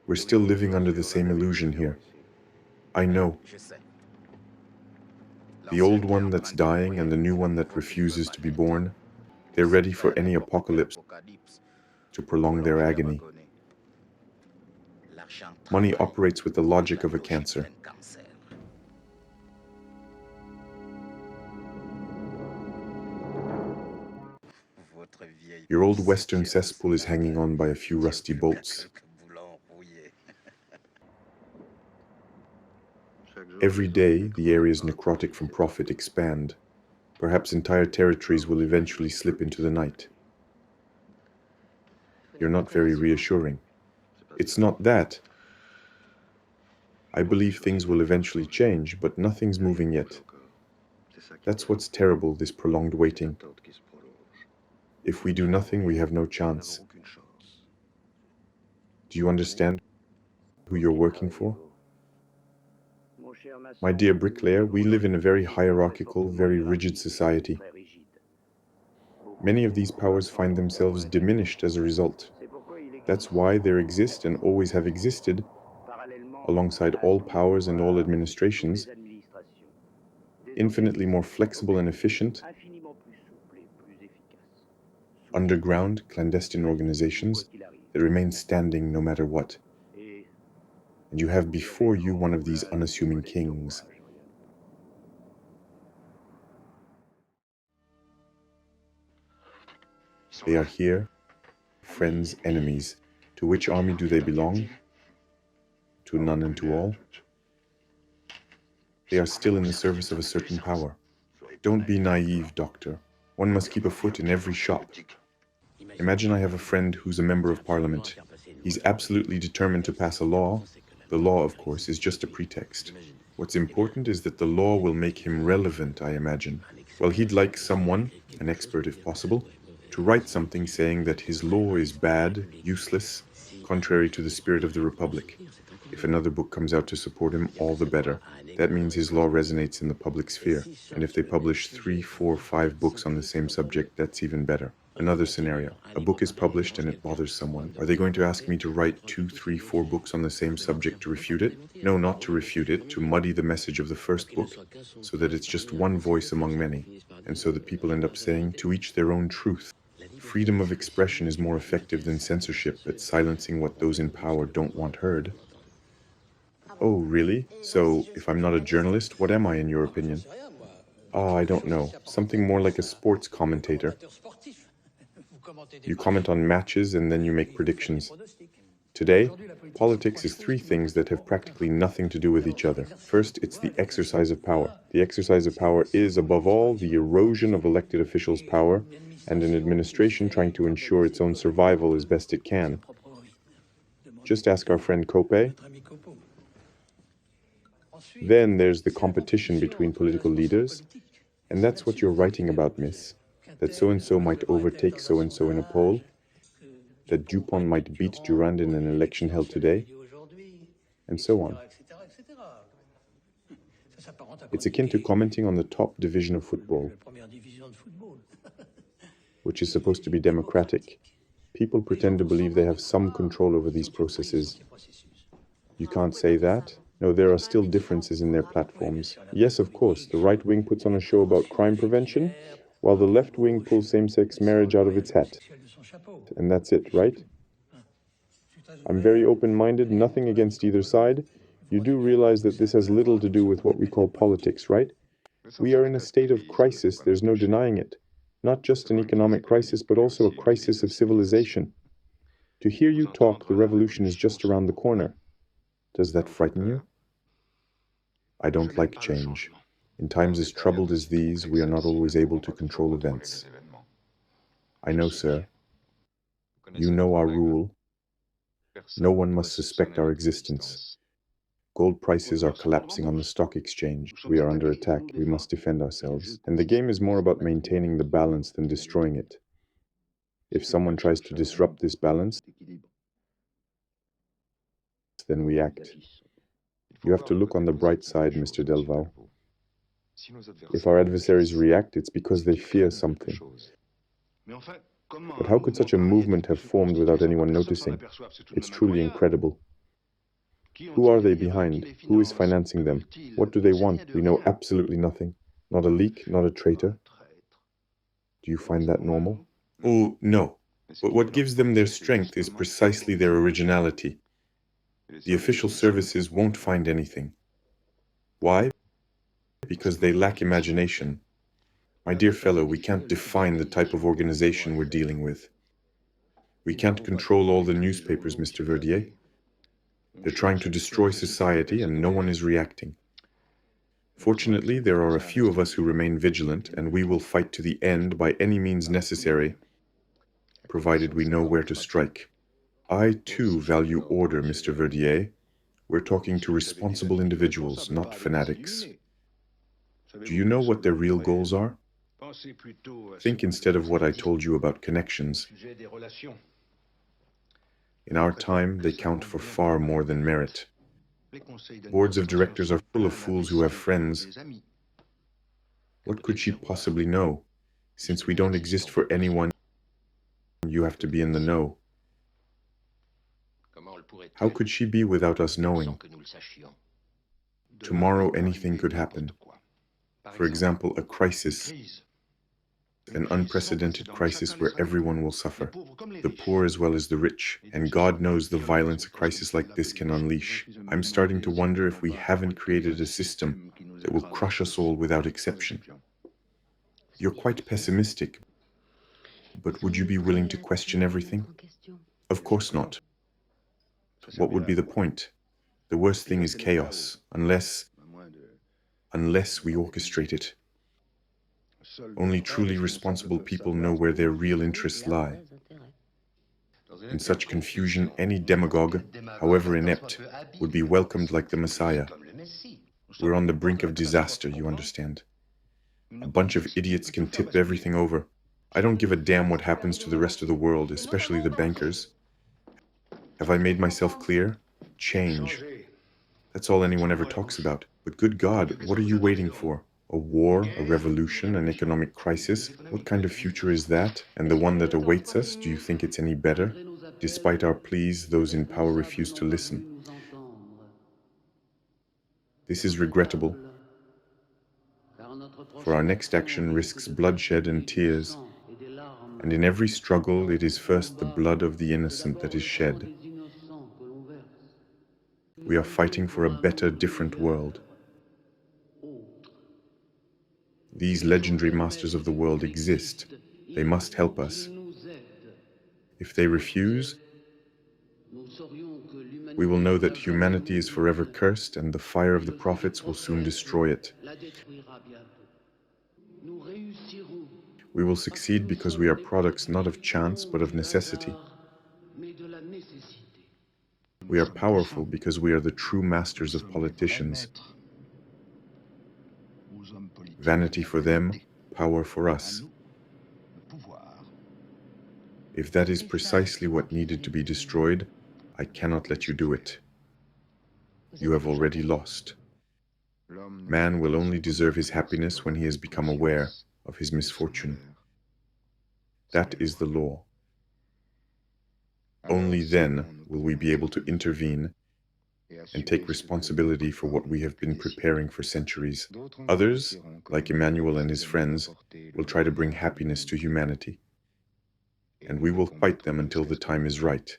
We're still living under the same illusion here. I know. The old one that's dying and the new one that refuses to be born, they're ready for any apocalypse to prolong their agony. Money operates with the logic of a cancer. Your old western cesspool is hanging on by a few rusty bolts. Every day, the areas necrotic from profit expand. Perhaps entire territories will eventually slip into the night. You're not very reassuring. It's not that. I believe things will eventually change, but nothing's moving yet. That's what's terrible, this prolonged waiting. If we do nothing, we have no chance. Do you understand who you're working for? My dear bricklayer, we live in a very hierarchical, very rigid society. Many of these powers find themselves diminished as a result. That's why there exist and always have existed, alongside all powers and all administrations, infinitely more flexible and efficient, underground, clandestine organizations that remain standing no matter what. And you have before you one of these unassuming kings. They are here, friends, enemies. To which army do they belong? To none and to all? They are still in the service of a certain power. Don't be naive, doctor. One must keep a foot in every shop. Imagine I have a friend who's a member of parliament. He's absolutely determined to pass a law. The law, of course, is just a pretext. What's important is that the law will make him relevant, I imagine. Well, he'd like someone, an expert if possible, to write something saying that his law is bad, useless, contrary to the spirit of the Republic. If another book comes out to support him, all the better. That means his law resonates in the public sphere. And if they publish 3, 4, 5 books on the same subject, that's even better. Another scenario. A book is published and it bothers someone. Are they going to ask me to write 2, 3, 4 books on the same subject to refute it? No, not to refute it, to muddy the message of the first book, so that it's just one voice among many. And so that people end up saying, to each their own truth. Freedom of expression is more effective than censorship at silencing what those in power don't want heard. Oh, really? So, if I'm not a journalist, what am I in your opinion? Ah, I don't know. Something more like a sports commentator. You comment on matches and then you make predictions. Today, politics is 3 things that have practically nothing to do with each other. First, it's the exercise of power. The exercise of power is, above all, the erosion of elected officials' power and an administration trying to ensure its own survival as best it can. Just ask our friend Kope. Then there's the competition between political leaders, and that's what you're writing about, miss. That so-and-so might overtake so-and-so in a poll, that Dupont might beat Durand in an election held today, and so on. It's akin to commenting on the top division of football, which is supposed to be democratic. People pretend to believe they have some control over these processes. You can't say that. No, there are still differences in their platforms. Yes, of course, the right wing puts on a show about crime prevention, while the left wing pulls same-sex marriage out of its hat. And that's it, right? I'm very open-minded, nothing against either side. You do realize that this has little to do with what we call politics, right? We are in a state of crisis, there's no denying it. Not just an economic crisis, but also a crisis of civilization. To hear you talk, the revolution is just around the corner. Does that frighten you? I don't like change. In times as troubled as these, we are not always able to control events. I know, sir. You know our rule. No one must suspect our existence. Gold prices are collapsing on the stock exchange. We are under attack. We must defend ourselves. And the game is more about maintaining the balance than destroying it. If someone tries to disrupt this balance, then we act. You have to look on the bright side, Mr. Delvaux. If our adversaries react, it's because they fear something. But how could such a movement have formed without anyone noticing? It's truly incredible. Who are they behind? Who is financing them? What do they want? We know absolutely nothing. Not a leak, not a traitor. Do you find that normal? Oh, no. But what gives them their strength is precisely their originality. The official services won't find anything. Why? Because they lack imagination. My dear fellow, we can't define the type of organization we're dealing with. We can't control all the newspapers, Mr. Verdier. They're trying to destroy society and no one is reacting. Fortunately, there are a few of us who remain vigilant, and we will fight to the end by any means necessary, provided we know where to strike. I, too, value order, Mr. Verdier. We're talking to responsible individuals, not fanatics. Do you know what their real goals are? Think instead of what I told you about connections. In our time, they count for far more than merit. Boards of directors are full of fools who have friends. What could she possibly know? Since we don't exist for anyone, you have to be in the know. How could she be without us knowing? Tomorrow anything could happen. For example, a crisis, an unprecedented crisis where everyone will suffer, the poor as well as the rich, and God knows the violence a crisis like this can unleash. I'm starting to wonder if we haven't created a system that will crush us all without exception. You're quite pessimistic, but would you be willing to question everything? Of course not. What would be the point? The worst thing is chaos, unless we orchestrate it. Only truly responsible people know where their real interests lie. In such confusion, any demagogue, however inept, would be welcomed like the Messiah. We're on the brink of disaster, you understand. A bunch of idiots can tip everything over. I don't give a damn what happens to the rest of the world, especially the bankers. Have I made myself clear? Change. That's all anyone ever talks about. But good God, what are you waiting for? A war, a revolution, an economic crisis? What kind of future is that? And the one that awaits us, do you think it's any better? Despite our pleas, those in power refuse to listen. This is regrettable, for our next action risks bloodshed and tears, and in every struggle it is first the blood of the innocent that is shed. We are fighting for a better, different world. These legendary masters of the world exist. They must help us. If they refuse, we will know that humanity is forever cursed and the fire of the prophets will soon destroy it. We will succeed because we are products not of chance but of necessity. We are powerful because we are the true masters of politicians. Vanity for them, power for us. If that is precisely what needed to be destroyed, I cannot let you do it. You have already lost. Man will only deserve his happiness when he has become aware of his misfortune. That is the law. Only then will we be able to intervene and take responsibility for what we have been preparing for centuries. Others, like Emmanuel and his friends, will try to bring happiness to humanity, and we will fight them until the time is right,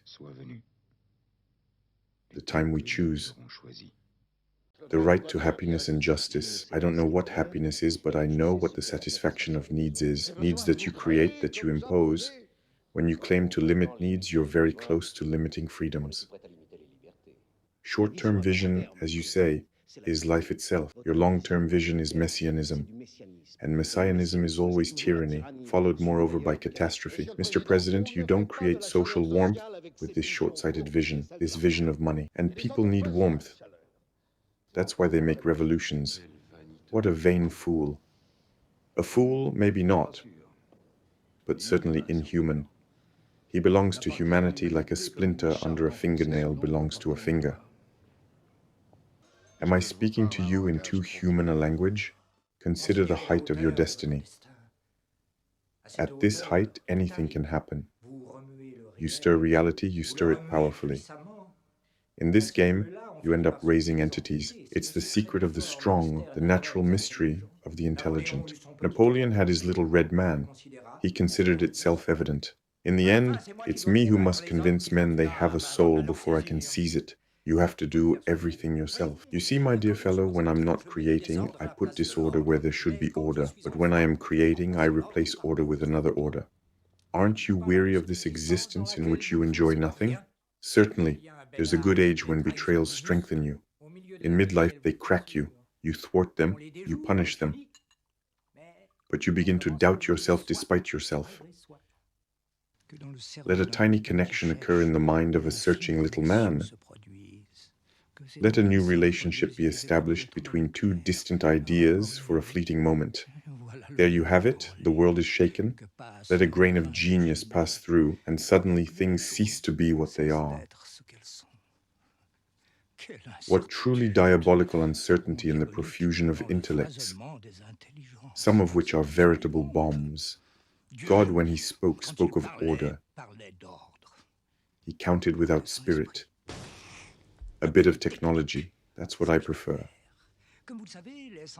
the time we choose. The right to happiness and justice. I don't know what happiness is, but I know what the satisfaction of needs is. Needs that you create, that you impose. When you claim to limit needs, you're very close to limiting freedoms. Short-term vision, as you say, is life itself. Your long-term vision is messianism. And messianism is always tyranny, followed moreover by catastrophe. Mr. President, you don't create social warmth with this short-sighted vision, this vision of money. And people need warmth. That's why they make revolutions. What a vain fool. A fool, maybe not, but certainly inhuman. He belongs to humanity like a splinter under a fingernail belongs to a finger. Am I speaking to you in too human a language? Consider the height of your destiny. At this height, anything can happen. You stir reality, you stir it powerfully. In this game, you end up raising entities. It's the secret of the strong, the natural mystery of the intelligent. Napoleon had his little red man. He considered it self-evident. In the end, it's me who must convince men they have a soul before I can seize it. You have to do everything yourself. You see, my dear fellow, when I'm not creating, I put disorder where there should be order. But when I am creating, I replace order with another order. Aren't you weary of this existence in which you enjoy nothing? Certainly, there's a good age when betrayals strengthen you. In midlife, they crack you. You thwart them, you punish them. But you begin to doubt yourself despite yourself. Let a tiny connection occur in the mind of a searching little man. Let a new relationship be established between two distant ideas for a fleeting moment. There you have it, the world is shaken. Let a grain of genius pass through, and suddenly things cease to be what they are. What truly diabolical uncertainty in the profusion of intellects, some of which are veritable bombs. God, when he spoke, spoke of order. He counted without spirit. A bit of technology, that's what I prefer.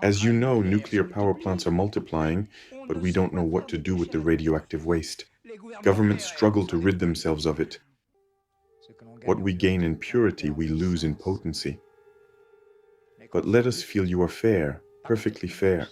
As you know, nuclear power plants are multiplying, but we don't know what to do with the radioactive waste. Governments struggle to rid themselves of it. What we gain in purity, we lose in potency. But let us feel you are fair, perfectly fair.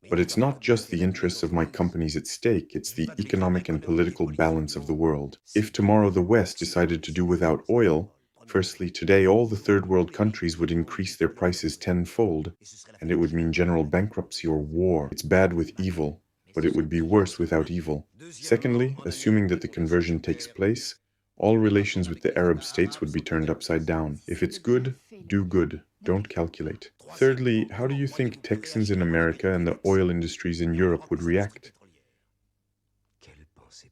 But it's not just the interests of my companies at stake, it's the economic and political balance of the world. If tomorrow the West decided to do without oil, firstly, today all the third world countries would increase their prices tenfold, and it would mean general bankruptcy or war. It's bad with evil, but it would be worse without evil. Secondly, assuming that the conversion takes place, all relations with the Arab states would be turned upside down. If it's good, do good. Don't calculate. Thirdly, how do you think Texans in America and the oil industries in Europe would react?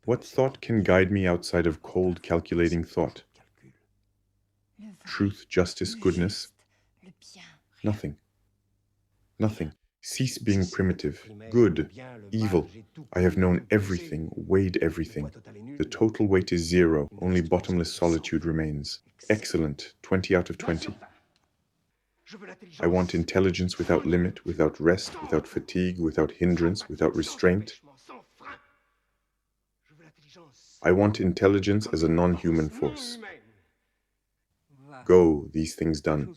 What thought can guide me outside of cold, calculating thought? Truth, justice, goodness? Nothing. Nothing. Cease being primitive. Good, evil. I have known everything, weighed everything. The total weight is zero, only bottomless solitude remains. Excellent, 20 out of 20. I want intelligence without limit, without rest, without fatigue, without hindrance, without restraint. I want intelligence as a non-human force. Go, these things done.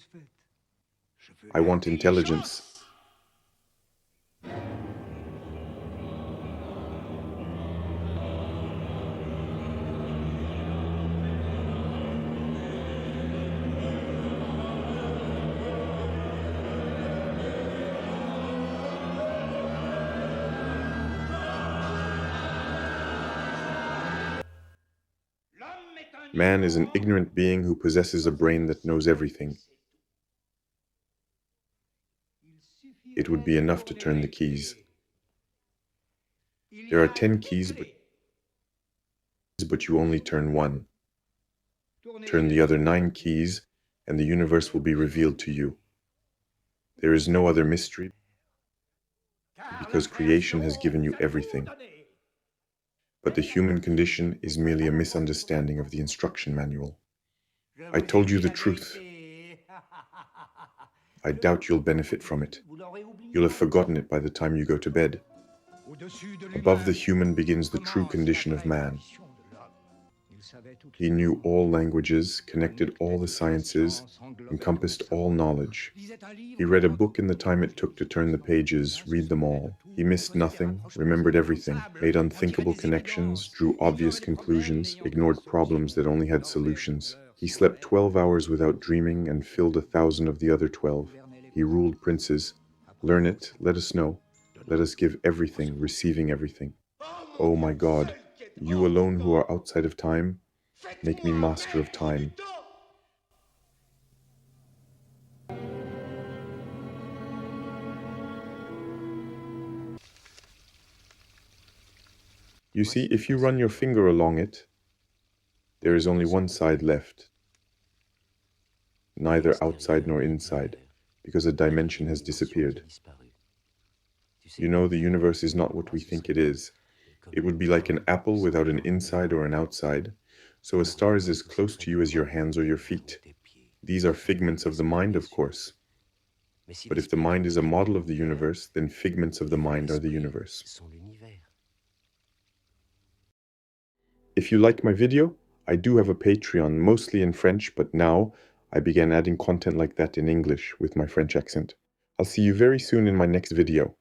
I want intelligence. Man is an ignorant being who possesses a brain that knows everything. It would be enough to turn the keys. There are 10 keys, but you only turn one. Turn the other 9 keys, and the universe will be revealed to you. There is no other mystery, because creation has given you everything. But the human condition is merely a misunderstanding of the instruction manual. I told you the truth. I doubt you'll benefit from it. You'll have forgotten it by the time you go to bed. Above the human begins the true condition of man. He knew all languages, connected all the sciences, encompassed all knowledge. He read a book in the time it took to turn the pages, read them all. He missed nothing, remembered everything, made unthinkable connections, drew obvious conclusions, ignored problems that only had solutions. He slept 12 hours without dreaming and filled 1,000 of the other 12. He ruled princes. Learn it, let us know. Let us give everything, receiving everything. Oh my God, you alone who are outside of time, make me master of time. You see, if you run your finger along it, there is only one side left, neither outside nor inside, because a dimension has disappeared. You know, the universe is not what we think it is. It would be like an apple without an inside or an outside, so a star is as close to you as your hands or your feet. These are figments of the mind, of course. But if the mind is a model of the universe, then figments of the mind are the universe. If you like my video, I do have a Patreon, mostly in French, but now I began adding content like that in English with my French accent. I'll see you very soon in my next video.